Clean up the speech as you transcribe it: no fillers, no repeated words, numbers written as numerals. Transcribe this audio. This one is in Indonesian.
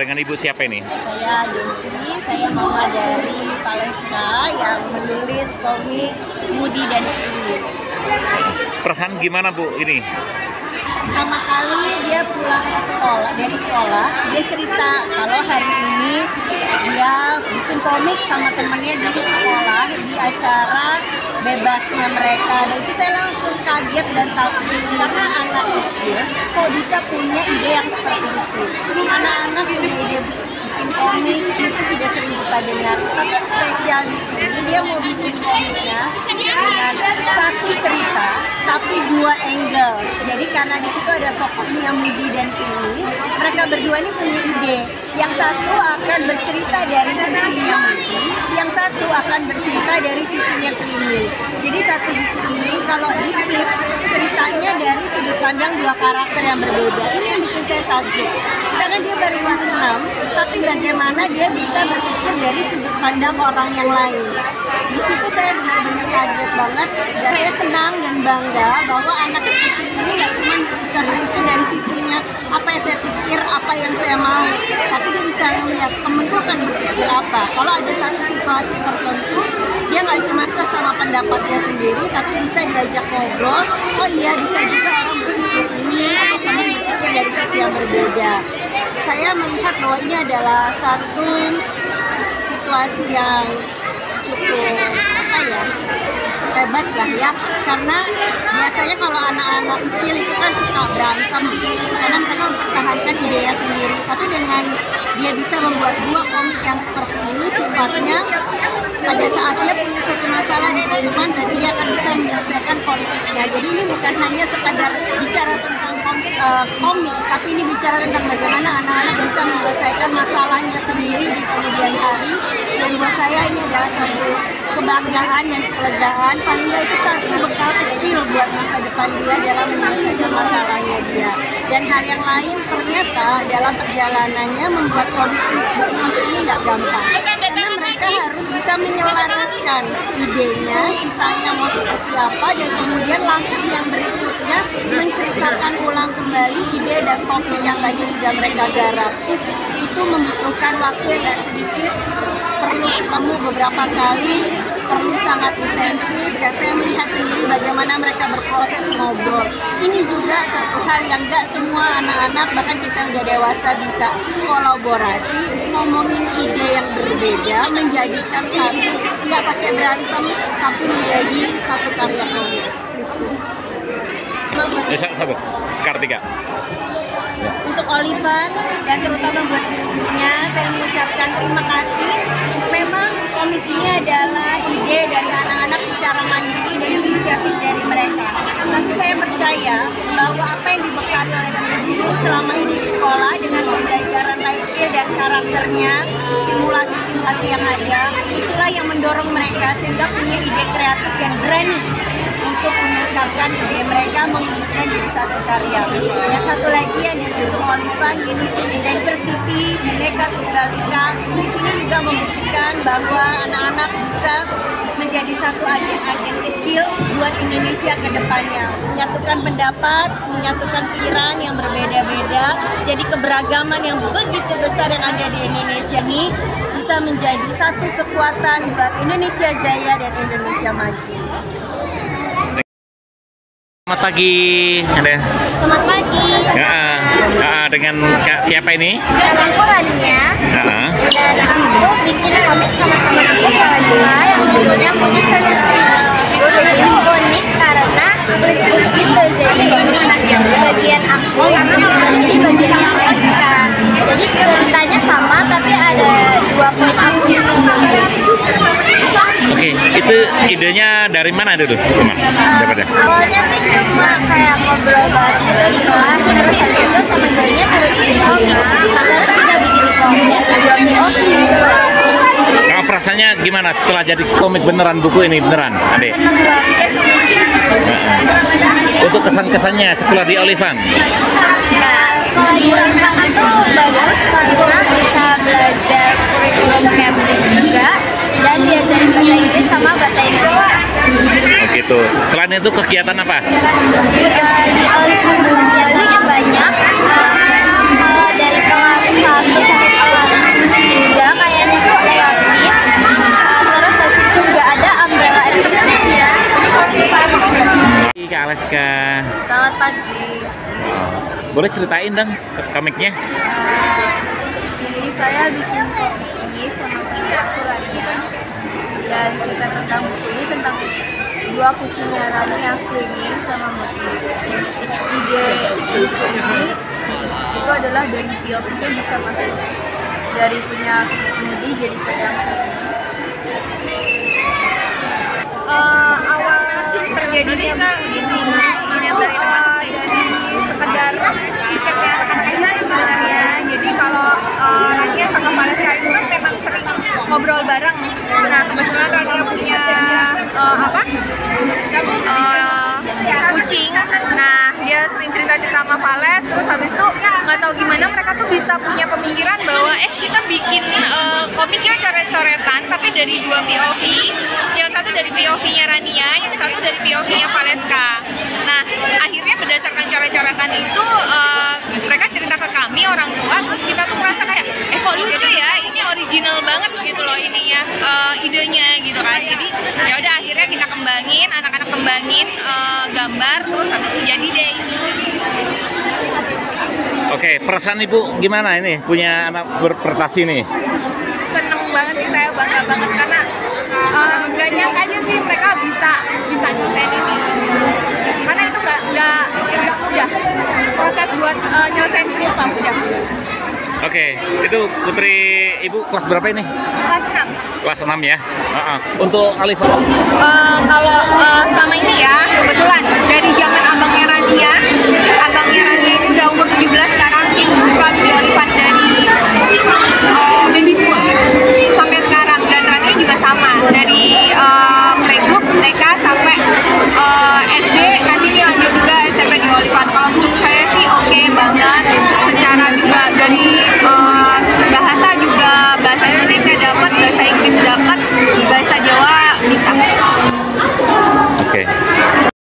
dengan Ibu siapa ini? Saya Desi, saya mama dari Valeska yang menulis komik Moody dan Creamy. Perasaan gimana Bu ini? Pertama kali dia pulang dari sekolah, dia cerita kalau hari ini dia bikin komik sama temannya di sekolah di acara bebasnya mereka. Dan itu saya langsung kaget dan takjub karena anak kecil kok bisa punya ide yang seperti itu. Anak-anak punya ide bikin komik itu sudah sering kita dengar. Tapi yang spesial di sini dia mau bikin komiknya dengan satu cerita tapi dua angle. Jadi karena di situ ada tokohnya Moody dan Creamy, mereka berdua ini punya ide. Yang satu akan bercerita dari sisinya Moody, yang satu akan bercerita dari sisinya Creamy. Jadi satu buku ini kalau di flip ceritanya dari sudut pandang dua karakter yang berbeda. Ini yang bikin saya takjub. Karena dia baru kelas 6, tapi bagaimana dia bisa berpikir dari sudut pandang orang yang lain. Di situ saya benar-benar kaget banget dan saya senang dan bangga bahwa anak kecil ini nggak cuma bisa berpikir dari sisinya apa yang saya pikir, apa yang saya mau, tapi dia bisa melihat temenku akan berpikir apa. Kalau ada satu situasi tertentu, dia nggak cuma tuh sama pendapatnya sendiri, tapi bisa diajak ngobrol. Oh iya, bisa juga orang berpikir ini atau teman berpikir dari sisi yang berbeda. Saya melihat bahwa ini adalah satu situasi yang cukup hebat lah ya, karena biasanya kalau anak-anak kecil itu kan suka berantem karena mereka mempertahankan idenya sendiri, tapi dengan dia bisa membuat dua komik yang seperti ini sifatnya pada saat dia punya satu masalah di kehidupan berarti dia akan bisa menyelesaikan konfliknya. Jadi ini bukan hanya sekadar bicara tentang komik, tapi ini bicara tentang bagaimana anak-anak bisa menyelesaikan masalahnya sendiri di kemudian hari. Dan buat saya ini adalah satu kebanggaan dan kelegaan, paling nggak itu satu bekal kecil buat masa depan dia dalam menyelesaikan masalahnya dia. Dan hal yang lain ternyata dalam perjalanannya membuat komik flipbook seperti ini nggak gampang, karena mereka harus bisa menyelaraskan idenya, citanya mau seperti apa, dan kemudian langkah yang berikutnya menceritakan ulang kembali ide dan topik yang tadi sudah mereka garap. Itu membutuhkan waktu yang nggak sedikit, perlu ketemu beberapa kali, perlu sangat intensif, dan saya melihat sendiri bagaimana mereka berproses ngobrol. Ini juga satu hal yang nggak semua anak-anak, bahkan kita udah dewasa bisa kolaborasi, ngomongin ide yang berbeda, menjadikan satu, nggak pakai berantem, tapi menjadi satu karya komik. Sahabat Kartika. Untuk Olivan dan terutama buat ibunya, saya mengucapkan terima kasih. Memang komik ini adalah ide dari anak-anak secara mandiri dan inisiatif dari mereka. Tapi saya percaya bahwa apa yang dibekali oleh guru selama ini di sekolah dengan pembelajaran life skill dan karakternya, simulasi-simulasi yang ada, itulah yang mendorong mereka sehingga punya ide kreatif dan berani untuk mengungkapkan ide mereka, mewujudkan jadi satu karya. Dan satu lagi yang diusung Olivan, Unity in Diversity, Bineka Tunggal Ika. Di sini juga membuktikan bahwa anak-anak bisa menjadi satu agen-agen kecil buat Indonesia ke depannya. Menyatukan pendapat, menyatukan pikiran yang berbeda-beda, jadi keberagaman yang begitu besar yang ada di Indonesia ini bisa menjadi satu kekuatan buat Indonesia Jaya dan Indonesia Maju. Selamat pagi, Anda. Selamat pagi. Dengan Kak siapa ini? Dengan Kurania. Dan aku bikin komik sama teman aku Valeska yang judulnya Moody versus Creamy. Jadi itu unik karena flipbook gitu. Jadi ini bagian aku dan ini bagiannya Valeska. Jadi ceritanya sama tapi ada dua point of view gitu. Oke, itu idenya dari mana dulu? Awalnya sih cuma kayak ngobrol bareng gitu di kelas, terus habis itu sama gurunya suruh bikin komik, terus kita bikin komik dua POV gitu. Kalau perasaannya gimana setelah jadi komik beneran, buku ini beneran, Adek? Seneng banget. Untuk kesan-kesannya sekolah di Olivan? Nah, sekolah di Olivan itu bagus karena bisa belajar kurikulum Cambridge juga dan diajarin bahasa Inggris sama bahasa Indonesia. Oh gitu. Selain itu kegiatan apa? Di Olivan kegiatannya banyak. Dari kelas 1 sampai Boleh ceritain dong komiknya? Jadi saya bikin komik ini sama teman aku Rania, dan cerita tentang buku ini tentang dua kucingnya Rania, Creamy sama Moody. Ide buku ini itu adalah dari POV itu bisa masuk dari punya Moody jadi ke yang Creamy. Awal terjadinya dari sekedar cicaknya rekan-rekannya sebenarnya. Jadi kalau Rania sama Valeska itu kan memang sering ngobrol bareng. Nah kebetulan Rania punya kucing. Nah dia sering cerita-cerita sama Vales. Terus habis itu nggak tahu gimana mereka tuh bisa punya pemikiran bahwa kita bikin komiknya coret-coretan tapi dari dua POV. Yang satu dari POV-nya Rania, yang satu dari POV-nya Valeska. Nah akhirnya berdasarkan coret-coretan itu mereka cerita ke kami orang tua, terus kita tuh ngerasa kayak kok lucu ya, ini original banget gitu loh ininya, idenya gitu kan. Jadi ya udah akhirnya kita kembangin, anak-anak kembangin gambar, terus habis itu jadi deh. Oke, perasaan Ibu gimana ini punya anak berprestasi nih? Seneng banget sih, saya bangga banget karena nggak nyangka aja sih mereka bisa nyelesain ini. Karena itu nggak mudah, proses buat nyelesain ini nggak mudah. Oke, itu Putri Ibu kelas berapa ini? Kelas 6. Kelas 6 ya? Untuk Alif? Kalau sama ini ya, kebetulan dari